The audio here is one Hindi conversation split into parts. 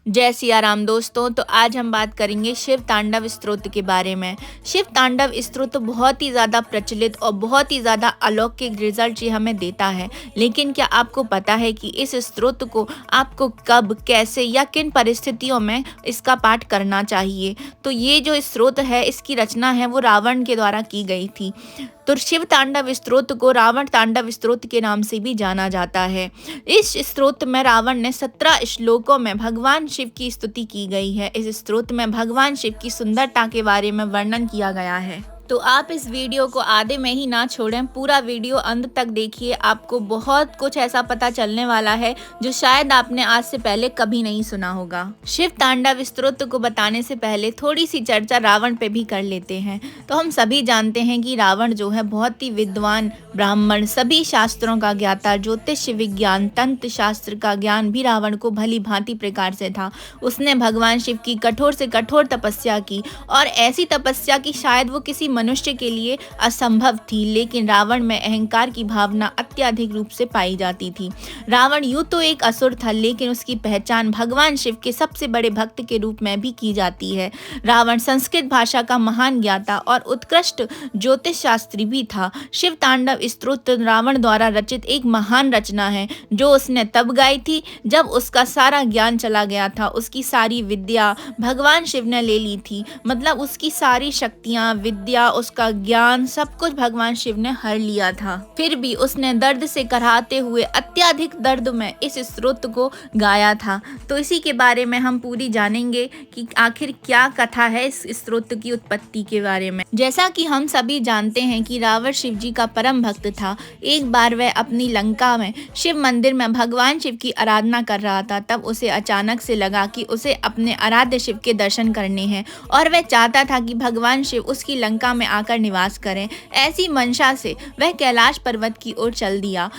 जय सिया राम दोस्तों। तो आज हम बात करेंगे शिव तांडव स्तोत्र के बारे में। शिव तांडव स्तोत्र बहुत ही ज़्यादा प्रचलित और बहुत ही ज़्यादा अलौकिक रिजल्ट ये हमें देता है। लेकिन क्या आपको पता है कि इस स्तोत्र को आपको कब, कैसे या किन परिस्थितियों में इसका पाठ करना चाहिए? तो ये जो स्तोत्र है, इसकी रचना है वो रावण के द्वारा की गई थी। तो शिव तांडव स्तोत्र को रावण तांडव स्तोत्र के नाम से भी जाना जाता है। इस स्तोत्र में रावण ने 17 श्लोकों में भगवान शिव की स्तुति की गई है। इस स्तोत्र में भगवान शिव की सुंदरता के बारे में वर्णन किया गया है। तो आप इस वीडियो को आधे में ही ना छोड़ें, पूरा वीडियो अंत तक देखिए। आपको बहुत कुछ ऐसा पता चलने वाला है जो शायद आपने आज से पहले कभी नहीं सुना होगा। शिव तांडव स्तोत्र को बताने से पहले थोड़ी सी चर्चा रावण पे भी कर लेते हैं। तो हम सभी जानते हैं कि रावण जो है बहुत ही विद्वान ब्राह्मण, सभी शास्त्रों का ज्ञाता, ज्योतिष विज्ञान, तंत्र शास्त्र का ज्ञान भी रावण को भली भांति प्रकार से था। उसने भगवान शिव की कठोर से कठोर तपस्या की और ऐसी तपस्या की शायद वो किसी मनुष्य के लिए असंभव थी। लेकिन रावण में अहंकार की भावना अत्यधिक रूप से पाई जाती थी। रावण यूं तो एक असुर था, लेकिन उसकी पहचान भगवान शिव के सबसे बड़े भक्त के रूप में भी की जाती है। रावण संस्कृत भाषा का महान ज्ञाता और उत्कृष्ट ज्योतिष शास्त्री भी था। शिव तांडव स्तोत्र रावण द्वारा रचित एक महान रचना है जो उसने तब गाई थी जब उसका सारा ज्ञान चला गया था। उसकी सारी विद्या भगवान शिव ने ले ली थी। मतलब उसकी सारी शक्तियां, विद्या, उसका ज्ञान, सब कुछ भगवान शिव ने हर लिया था। फिर भी उसने दर्द से कराहते हुए अत्यधिक दर्द में इस स्तोत्र को गाया था। तो इसी के बारे में हम पूरी जानेंगे कि आखिर क्या कथा है इस स्तोत्र की उत्पत्ति के बारे में। जैसा कि हम सभी जानते हैं कि रावण शिव जी का परम भक्त था। एक बार वह अपनी लंका में शिव मंदिर में भगवान शिव की आराधना कर रहा था। तब उसे अचानक से लगा कि उसे अपने आराध्य शिव के दर्शन करने हैं और वह चाहता था कि भगवान शिव उसकी लंका में आकर निवास करें। ऐसी मंशा से वह कैलाश पर्वत की ओर चल दिया।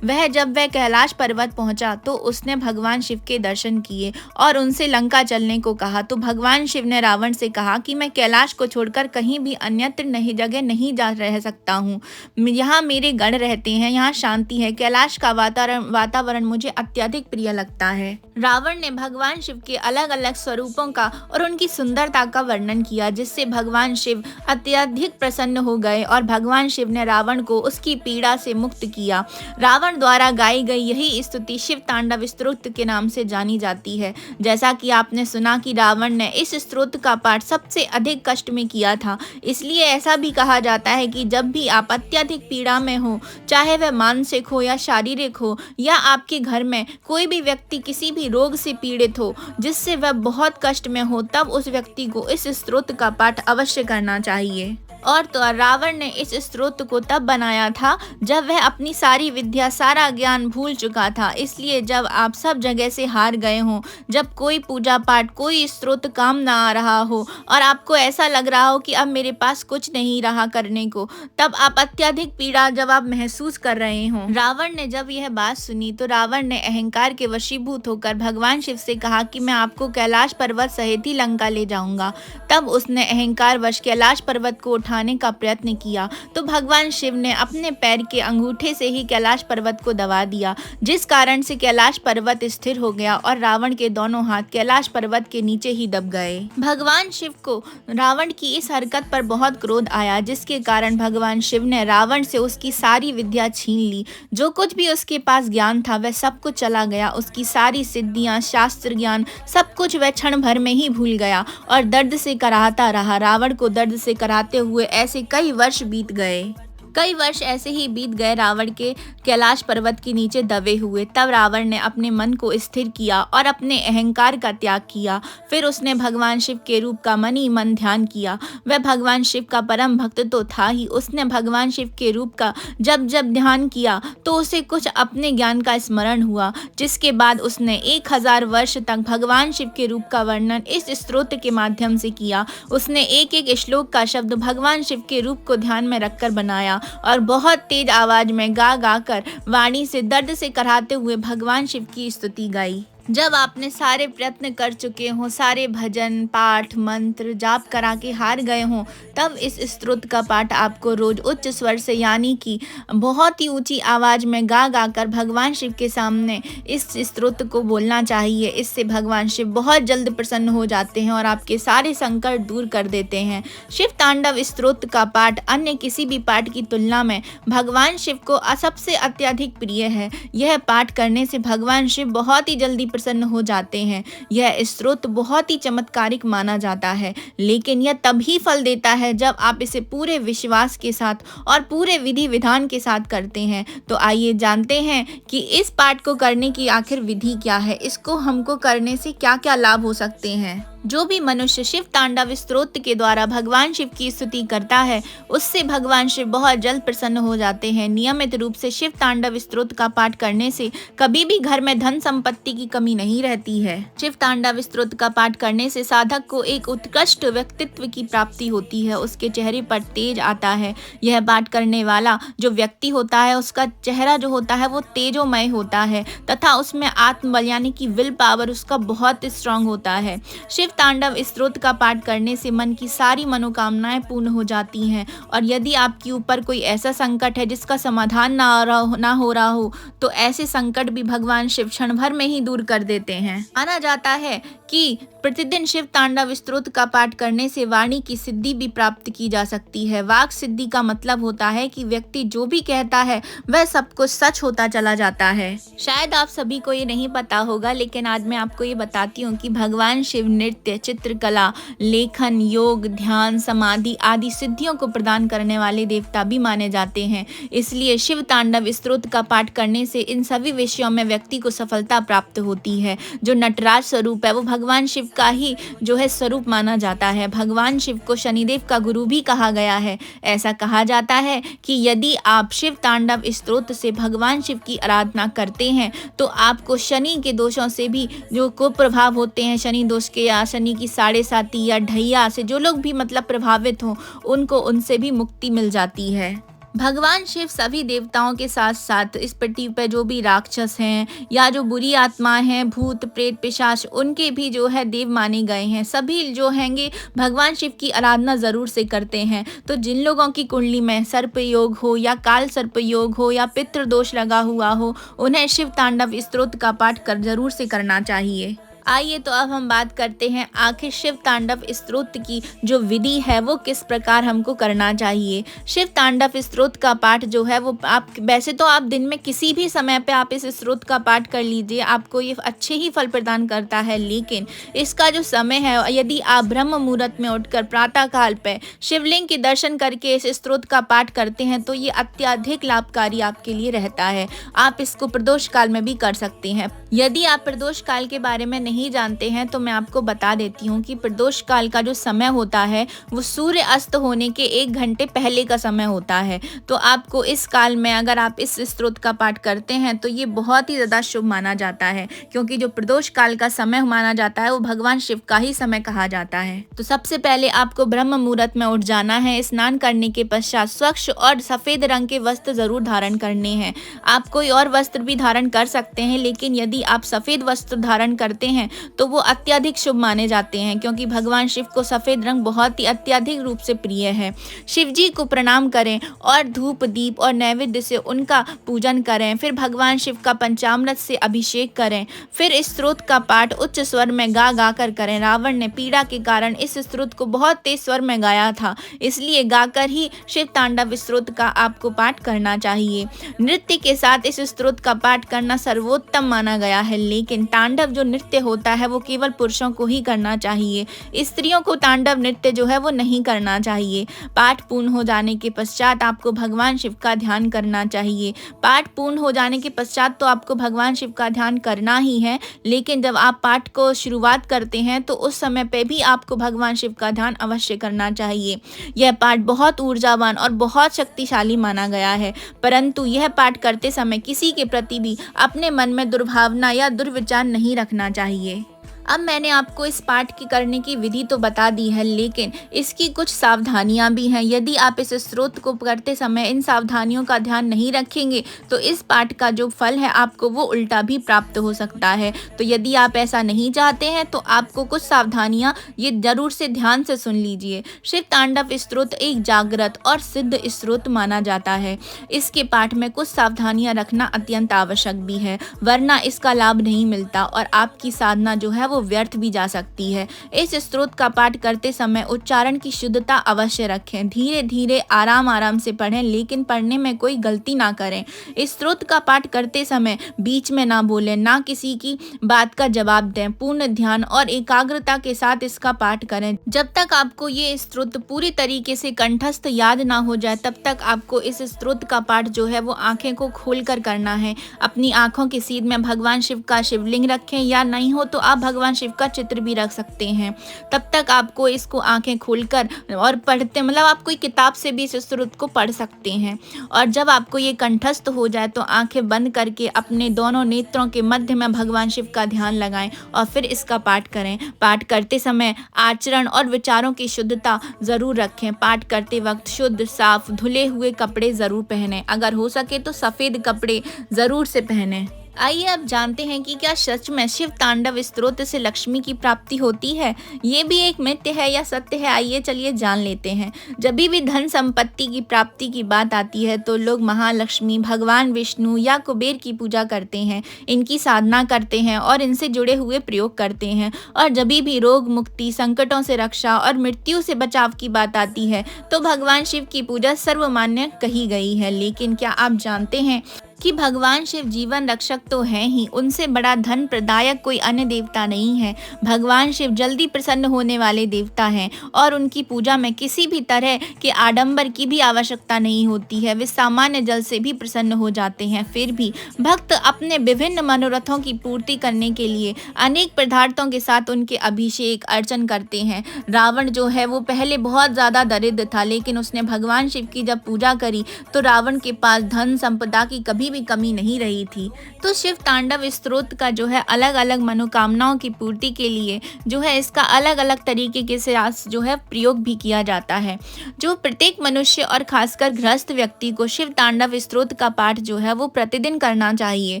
जब वह कैलाश पर्वत पहुंचा तो उसने भगवान शिव के दर्शन किए और उनसे लंका चलने को कहा। तो भगवान शिव ने रावण से कहा कि मैं कैलाश को छोड़कर कहीं भी अन्यत्र नहीं जगह नहीं जा रह सकता हूँ। यहाँ मेरे गण रहते हैं, यहाँ शांति है। कैलाश का वातावरण मुझे अत्यधिक प्रिय लगता है। रावण ने भगवान शिव के अलग अलग स्वरूपों का और उनकी सुंदरता का वर्णन किया, जिससे भगवान शिव अत्यधिक प्रसन्न हो गए और भगवान शिव ने रावण को उसकी पीड़ा से मुक्त किया। रावण द्वारा गाई गई यही स्तुति शिव तांडव स्तोत्र के नाम से जानी जाती है। जैसा कि आपने सुना कि रावण ने इस स्तोत्र का पाठ सबसे अधिक कष्ट में किया था। इसलिए ऐसा भी कहा जाता है कि जब भी आप अत्यधिक पीड़ा में हो, चाहे वह मानसिक हो या शारीरिक हो, या आपके घर में कोई भी व्यक्ति किसी भी रोग से पीड़ित हो जिससे वह बहुत कष्ट में हो, तब उस व्यक्ति को इस स्तोत्र का पाठ अवश्य करना चाहिए। और तो रावण ने इस स्तोत्र को तब बनाया था जब वह अपनी सारी विद्या, सारा ज्ञान भूल चुका था। इसलिए जब आप सब जगह से हार गए हों, जब कोई पूजा पाठ, कोई स्तोत्र काम ना आ रहा हो और आपको ऐसा लग रहा हो कि अब मेरे पास कुछ नहीं रहा करने को, तब आप अत्यधिक पीड़ा जब आप महसूस कर रहे हों। रावण ने जब यह बात सुनी तो रावण ने अहंकार के वशीभूत होकर भगवान शिव से कहा कि मैं आपको कैलाश पर्वत सहित ही लंका ले जाऊंगा। तब उसने अहंकार वश कैलाश पर्वत को उठाने का प्रयत्न किया तो भगवान शिव ने अपने पैर के अंगूठे से ही कैलाश पर्वत को दबा दिया, जिस कारण से कैलाश पर्वत स्थिर हो गया और रावण के दोनों हाथ कैलाश पर्वत के नीचे ही दब गए। भगवान शिव को रावण की इस हरकत पर बहुत क्रोध आया, जिसके कारण भगवान शिव ने रावण से उसकी सारी विद्या छीन ली। जो कुछ भी उसके पास ज्ञान था वह सब कुछ चला गया। उसकी सारी सिद्धियां, शास्त्र ज्ञान, सब कुछ वह क्षण भर में ही भूल गया और दर्द से कराहता रहा। रावण को दर्द से कराहते हुए ऐसे कई वर्ष बीत गए। कई वर्ष ऐसे ही बीत गए रावण के कैलाश पर्वत के नीचे दबे हुए। तब रावण ने अपने मन को स्थिर किया और अपने अहंकार का त्याग किया। फिर उसने भगवान शिव के रूप का मन ही मन ध्यान किया। वह भगवान शिव का परम भक्त तो था ही। उसने भगवान शिव के रूप का जब जब ध्यान किया तो उसे कुछ अपने ज्ञान का स्मरण हुआ, जिसके बाद उसने 1000 वर्ष तक भगवान शिव के रूप का वर्णन इस स्तोत्र के माध्यम से किया। उसने एक एक श्लोक का शब्द भगवान शिव के रूप को ध्यान में रखकर बनाया और बहुत तेज आवाज में गा गा कर वाणी से दर्द से कराहते हुए भगवान शिव की स्तुति गाई। जब आपने सारे प्रयत्न कर चुके हों, सारे भजन, पाठ, मंत्र, जाप करा के हार गए हों, तब इस स्तोत्र का पाठ आपको रोज़ उच्च स्वर से यानी कि बहुत ही ऊँची आवाज़ में गा-गा कर भगवान शिव के सामने इस स्तोत्र को बोलना चाहिए। इससे भगवान शिव बहुत जल्द प्रसन्न हो जाते हैं और आपके सारे संकट दूर कर देते हैं। शिव तांडव स्तोत्र का पाठ अन्य किसी भी पाठ की तुलना में भगवान शिव को सबसे अत्यधिक प्रिय है। यह पाठ करने से भगवान शिव बहुत ही जल्दी प्रसन्न हो जाते हैं। यह स्तोत्र बहुत ही चमत्कारिक माना जाता है, लेकिन यह तभी फल देता है जब आप इसे पूरे विश्वास के साथ और पूरे विधि विधान के साथ करते हैं। तो आइए जानते हैं कि इस पाठ को करने की आखिर विधि क्या है, इसको हमको करने से क्या क्या लाभ हो सकते हैं। जो भी मनुष्य शिव तांडव स्तोत्र के द्वारा भगवान शिव की स्तुति करता है, उससे भगवान शिव बहुत जल्द प्रसन्न हो जाते हैं। नियमित रूप से शिव तांडव स्तोत्र का पाठ करने से कभी भी घर में धन संपत्ति की कमी नहीं रहती है। शिव तांडव स्तोत्र का पाठ करने से साधक को एक उत्कृष्ट व्यक्तित्व की प्राप्ति होती है, उसके चेहरे पर तेज आता है। यह पाठ करने वाला जो व्यक्ति होता है, उसका चेहरा जो होता है वो तेजोमय होता है तथा उसमें आत्मबल यानी कि विल पावर उसका बहुत स्ट्रांग होता है। शिव तांडव स्तोत्र का पाठ करने से मन की सारी मनोकामनाएं पूर्ण हो जाती हैं और यदि आपके ऊपर कोई ऐसा संकट है जिसका समाधान ना हो रहा हो, तो ऐसे संकट भी भगवान शिव क्षण भर में ही दूर कर देते हैं। माना जाता है कि प्रतिदिन शिव तांडव स्तोत्र का पाठ करने से वाणी की सिद्धि भी प्राप्त की जा सकती है। वाक सिद्धि का मतलब होता है कि व्यक्ति जो भी कहता है वह सब कुछ सच होता चला जाता है। शायद आप सभी को ये नहीं पता होगा, लेकिन आज मैं आपको ये बताती हूँ कि भगवान शिव नृत्य, चित्रकला, लेखन, योग, ध्यान, समाधि आदि सिद्धियों को प्रदान करने वाले देवता भी माने जाते हैं। इसलिए शिव तांडव स्तोत्र का पाठ करने से इन सभी विषयों में व्यक्ति को सफलता प्राप्त होती है। जो नटराज स्वरूप है वो भगवान शिव का ही जो है स्वरूप माना जाता है। भगवान शिव को शनिदेव का गुरु भी कहा गया है। ऐसा कहा जाता है कि यदि आप शिव तांडव स्तोत्र से भगवान शिव की आराधना करते हैं तो आपको शनि के दोषों से भी जो कुप्रभाव होते हैं, शनि दोष के या शनि की साढ़े साती या ढैया से जो लोग भी मतलब प्रभावित हों, उनको उनसे भी मुक्ति मिल जाती है। भगवान शिव सभी देवताओं के साथ साथ इस पृथ्वी पर जो भी राक्षस हैं या जो बुरी आत्माएं हैं, भूत प्रेत पिशाच, उनके भी जो है देव माने गए हैं। सभी जो हैंगे भगवान शिव की आराधना ज़रूर से करते हैं। तो जिन लोगों की कुंडली में सर्प योग हो या काल सर्प योग हो या पितृदोष लगा हुआ हो, उन्हें शिव तांडव स्तोत्र का पाठ कर जरूर से करना चाहिए। आइए तो अब हम बात करते हैं आखिर शिव तांडव स्तोत्र की जो विधि है वो किस प्रकार हमको करना चाहिए। शिव तांडव स्तोत्र का पाठ जो है वो आप वैसे तो आप दिन में किसी भी समय पे आप इस स्तोत्र का पाठ कर लीजिए, आपको ये अच्छे ही फल प्रदान करता है। लेकिन इसका जो समय है, यदि आप ब्रह्म मुहूर्त में उठकर प्रातः काल पे शिवलिंग के दर्शन करके इस स्तोत्र का पाठ करते हैं तो ये अत्यधिक लाभकारी आपके लिए रहता है। आप इसको प्रदोष काल में भी कर सकते हैं। यदि आप प्रदोष काल के बारे में नहीं जानते हैं तो मैं आपको बता देती हूँ कि प्रदोष काल का जो समय होता है वो सूर्य अस्त होने के 1 घंटे पहले का समय होता है। तो आपको इस काल में अगर आप इस स्तोत्र का पाठ करते हैं तो ये बहुत ही ज़्यादा शुभ माना जाता है, क्योंकि जो प्रदोष काल का समय माना जाता है वो भगवान शिव का ही समय कहा जाता है। तो सबसे पहले आपको ब्रह्म मुहूर्त में उठ जाना है। स्नान करने के पश्चात स्वच्छ और सफ़ेद रंग के वस्त्र जरूर धारण करने हैं। आप कोई और वस्त्र भी धारण कर सकते हैं, लेकिन यदि आप सफ़ेद वस्त्र धारण करते हैं तो वो अत्यधिक शुभ माने जाते हैं, क्योंकि भगवान शिव को सफ़ेद रंग बहुत ही अत्यधिक रूप से प्रिय है। शिव जी को प्रणाम करें और धूप दीप और नैवेद्य से उनका पूजन करें। फिर भगवान शिव का पंचामृत से अभिषेक करें। फिर इस स्तोत्र का पाठ उच्च स्वर में गा कर करें। रावण ने पीड़ा के कारण इस स्तोत्र को बहुत तेज स्वर में गाया था, इसलिए गाकर ही शिव तांडव स्तोत्र का आपको पाठ करना चाहिए। नृत्य के साथ इस स्तोत्र का पाठ करना सर्वोत्तम माना गया है, लेकिन तांडव जो नृत्य होता है वो केवल पुरुषों को ही करना चाहिए। स्त्रियों को तांडव नृत्य जो है वो नहीं करना चाहिए। पाठ पूर्ण हो जाने के पश्चात आपको भगवान शिव का ध्यान करना चाहिए। पाठ पूर्ण हो जाने के पश्चात तो आपको भगवान शिव का ध्यान करना ही है, लेकिन जब आप पाठ को शुरुआत करते हैं तो उस समय पे भी आपको भगवान शिव का ध्यान अवश्य करना चाहिए। यह पाठ बहुत ऊर्जावान और बहुत शक्तिशाली माना गया है, परंतु यह पाठ करते समय किसी के प्रति भी अपने मन में दुर्भावना या दुर्विचार नहीं रखना चाहिए। अब मैंने आपको इस पाठ की करने की विधि तो बता दी है, लेकिन इसकी कुछ सावधानियां भी हैं। यदि आप इस स्त्रोत को करते समय इन सावधानियों का ध्यान नहीं रखेंगे तो इस पाठ का जो फल है आपको वो उल्टा भी प्राप्त हो सकता है। तो यदि आप ऐसा नहीं चाहते हैं तो आपको कुछ सावधानियां ये जरूर से ध्यान से सुन लीजिए। शिव तांडव स्त्रोत एक जागृत और सिद्ध स्त्रोत माना जाता है। इसके पाठ में कुछ सावधानियां रखना अत्यंत आवश्यक भी है, वरना इसका लाभ नहीं मिलता और आपकी साधना जो है वो व्यर्थ भी जा सकती है। इस स्तोत्र का पाठ करते समय उच्चारण की शुद्धता अवश्य रखें। धीरे धीरे आराम आराम से पढ़ें, लेकिन पढ़ने में कोई गलती ना करें। इस स्तोत्र का पाठ करते समय बीच में ना बोलें, ना किसी की बात का जवाब दें। पूर्ण ध्यान और एकाग्रता के साथ इसका पाठ करें। जब तक आपको ये स्तोत्र पूरी तरीके से कंठस्थ याद ना हो जाए तब तक आपको इस स्तोत्र का पाठ जो है वो आंखें को खोलकर करना है। अपनी आंखों की सीध में भगवान शिव का शिवलिंग रखें, या नहीं हो तो आप भगवान शिव का चित्र भी रख सकते हैं। तब तक आपको इसको आंखें खोलकर और पढ़ते, मतलब आप कोई किताब से भी इस स्तोत्र को पढ़ सकते हैं। और जब आपको ये कंठस्थ हो जाए तो आंखें बंद करके अपने दोनों नेत्रों के मध्य में भगवान शिव का ध्यान लगाएं और फिर इसका पाठ करें। पाठ करते समय आचरण और विचारों की शुद्धता जरूर रखें। पाठ करते वक्त शुद्ध, साफ, धुले हुए कपड़े जरूर पहनें। अगर हो सके तो सफेद कपड़े जरूर से पहनें। आइए अब जानते हैं कि क्या सच में शिव तांडव स्तोत्र से लक्ष्मी की प्राप्ति होती है। ये भी एक मिथ्य है या सत्य है, आइए चलिए जान लेते हैं। जब भी धन संपत्ति की प्राप्ति की बात आती है तो लोग महालक्ष्मी, भगवान विष्णु या कुबेर की पूजा करते हैं, इनकी साधना करते हैं और इनसे जुड़े हुए प्रयोग करते हैं। और जब भी रोग मुक्ति, संकटों से रक्षा और मृत्यु से बचाव की बात आती है तो भगवान शिव की पूजा सर्वमान्य कही गई है। लेकिन क्या आप जानते हैं कि भगवान शिव जीवन रक्षक तो हैं ही, उनसे बड़ा धन प्रदायक कोई अन्य देवता नहीं है। भगवान शिव जल्दी प्रसन्न होने वाले देवता हैं और उनकी पूजा में किसी भी तरह के आडंबर की भी आवश्यकता नहीं होती है। वे सामान्य जल से भी प्रसन्न हो जाते हैं। फिर भी भक्त अपने विभिन्न मनोरथों की पूर्ति करने के लिए अनेक पदार्थों के साथ उनके अभिषेक अर्चन करते हैं। रावण जो है वो पहले बहुत ज़्यादा दरिद्र था, लेकिन उसने भगवान शिव की जब पूजा करी तो रावण के पास धन संपदा की कभी भी कमी नहीं रही थी। तो शिव तांडव स्तोत्र का जो है अलग अलग मनोकामनाओं की पूर्ति के लिए जो है इसका अलग अलग तरीके के से जो है प्रयोग भी किया जाता है। जो प्रत्येक मनुष्य और खासकर गृहस्थ व्यक्ति को शिव तांडव स्तोत्र का पाठ जो है वो प्रतिदिन करना चाहिए।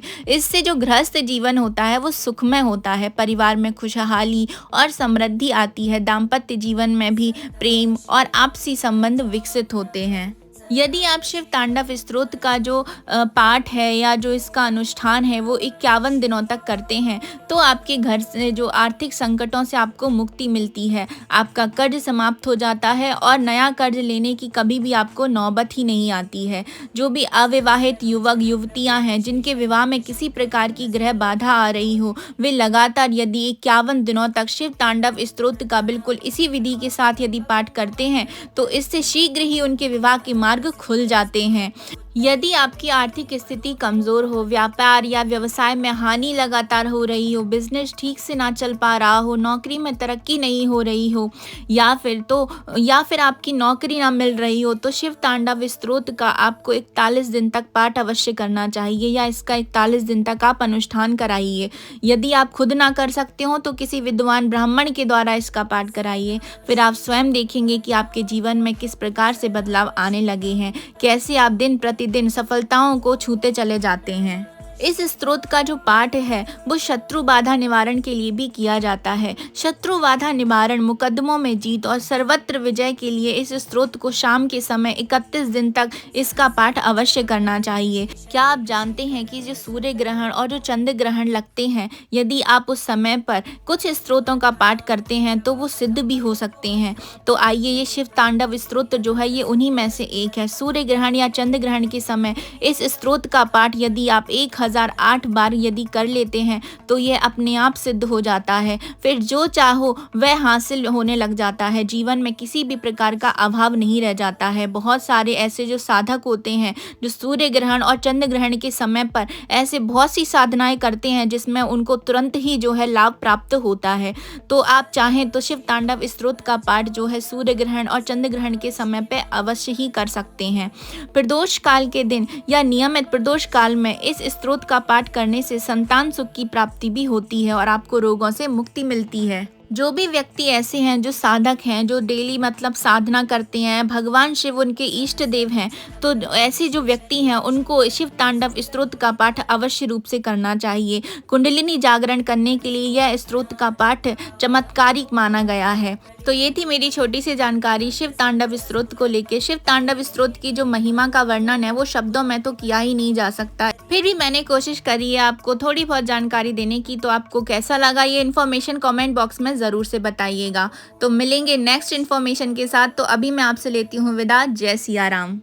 इससे जो गृहस्थ जीवन होता है वो सुखमय होता है, परिवार में खुशहाली और समृद्धि आती है, दाम्पत्य जीवन में भी प्रेम और आपसी संबंध विकसित होते हैं। यदि आप शिव तांडव स्तोत्र का जो पाठ है या जो इसका अनुष्ठान है वो 51 दिनों तक करते हैं तो आपके घर से जो आर्थिक संकटों से आपको मुक्ति मिलती है, आपका कर्ज समाप्त हो जाता है और नया कर्ज लेने की कभी भी आपको नौबत ही नहीं आती है। जो भी अविवाहित युवक युवतियां हैं जिनके विवाह में किसी प्रकार की ग्रह बाधा आ रही हो, वे लगातार यदि 51 दिनों तक शिव तांडव स्तोत्र का बिल्कुल इसी विधि के साथ यदि पाठ करते हैं तो इससे शीघ्र ही उनके विवाह के मार्ग खुल जाते हैं। यदि आपकी आर्थिक स्थिति कमज़ोर हो, व्यापार या व्यवसाय में हानि लगातार हो रही हो, बिजनेस ठीक से ना चल पा रहा हो, नौकरी में तरक्की नहीं हो रही हो, या फिर आपकी नौकरी ना मिल रही हो, तो शिव तांडव स्तोत्र का आपको 41 दिन तक पाठ अवश्य करना चाहिए या इसका 41 दिन तक आप अनुष्ठान कराइए। यदि आप खुद ना कर सकते हो तो किसी विद्वान ब्राह्मण के द्वारा इसका पाठ कराइए। फिर आप स्वयं देखेंगे कि आपके जीवन में किस प्रकार से बदलाव आने लगे हैं, कैसे आप दिन प्रतिदिन सफलताओं को छूते चले जाते हैं। इस स्तोत्र का जो पाठ है वो शत्रु बाधा निवारण के लिए भी किया जाता है। शत्रु बाधा निवारण, मुकदमों में जीत और सर्वत्र विजय के लिए इस स्तोत्र को शाम के समय 31 दिन तक इसका पाठ अवश्य करना चाहिए। क्या आप जानते हैं कि जो सूर्य ग्रहण और जो चंद्र ग्रहण लगते हैं, यदि आप उस समय पर कुछ स्तोत्रों का पाठ करते हैं तो वो सिद्ध भी हो सकते हैं। तो आइए ये शिव तांडव स्तोत्र जो है ये उन्हीं में से एक है। सूर्य ग्रहण या चंद्र ग्रहण के समय इस स्तोत्र का पाठ यदि आप 1008 बार यदि कर लेते हैं तो ये अपने आप सिद्ध हो जाता है। फिर जो चाहो वह हासिल होने लग जाता है। जीवन में किसी भी प्रकार का अभाव नहीं रह जाता है। बहुत सारे ऐसे जो साधक होते हैं जो सूर्य ग्रहण और चंद्र ग्रहण के समय पर ऐसे बहुत सी साधनाएं करते हैं जिसमें उनको तुरंत ही जो है लाभ प्राप्त होता है। तो आप चाहें तो शिव तांडव स्तोत्र का पाठ जो है सूर्य ग्रहण और चंद्र ग्रहण के समय पे अवश्य ही कर सकते हैं। प्रदोष काल के दिन या नियमित प्रदोष काल में इस स्तोत्र स्तोत्र का पाठ करने से संतान सुख की प्राप्ति भी होती है और आपको रोगों से मुक्ति मिलती है। जो भी व्यक्ति ऐसे हैं जो साधक हैं, जो डेली मतलब साधना करते हैं, भगवान शिव उनके इष्ट देव हैं, तो ऐसे जो व्यक्ति हैं उनको शिव तांडव स्तोत्र का पाठ अवश्य रूप से करना चाहिए। कुंडलिनी जागरण करने के लिए यह स्तोत्र का पाठ चमत्कारिक माना गया है। तो ये थी मेरी छोटी सी जानकारी शिव तांडव स्तोत्र को लेके। शिव तांडव स्तोत्र की जो महिमा का वर्णन है वो शब्दों में तो किया ही नहीं जा सकता। फिर भी मैंने कोशिश करी है आपको थोड़ी बहुत जानकारी देने की। तो आपको कैसा लगा ये इन्फॉर्मेशन कमेंट बॉक्स में ज़रूर से बताइएगा। तो मिलेंगे नेक्स्ट इन्फॉर्मेशन के साथ। तो अभी मैं आपसे लेती हूँ विदा। जय सिया राम।